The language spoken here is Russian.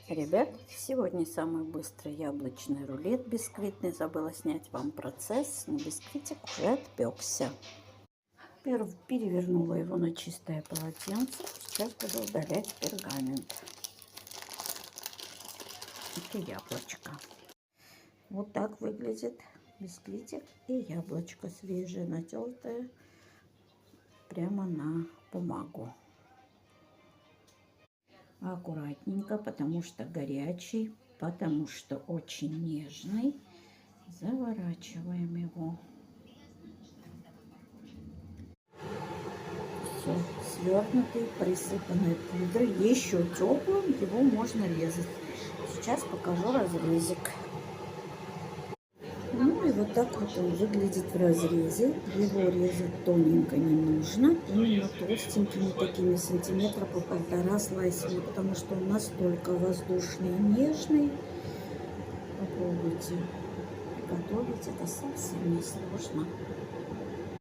Ребят, сегодня самый быстрый яблочный рулет бисквитный. Забыла снять вам процесс, но бисквитик уже отпекся. Перевернула его на чистое полотенце. Сейчас буду удалять пергамент. Это яблочко. Вот так выглядит бисквитик и яблочко свежее, натертое прямо на бумагу. Аккуратненько, потому что горячий, потому что очень нежный. Заворачиваем его. Все, свернутый, присыпанный пудрой, еще теплым, его можно резать. Сейчас покажу разрезик. Ну и вот так вот он выглядит в разрезе. Его резать тоненько не нужно, именно толстенькими такими сантиметра по 1,5 слайсами, потому что он настолько воздушный и нежный. Попробуйте приготовить, это совсем не сложно.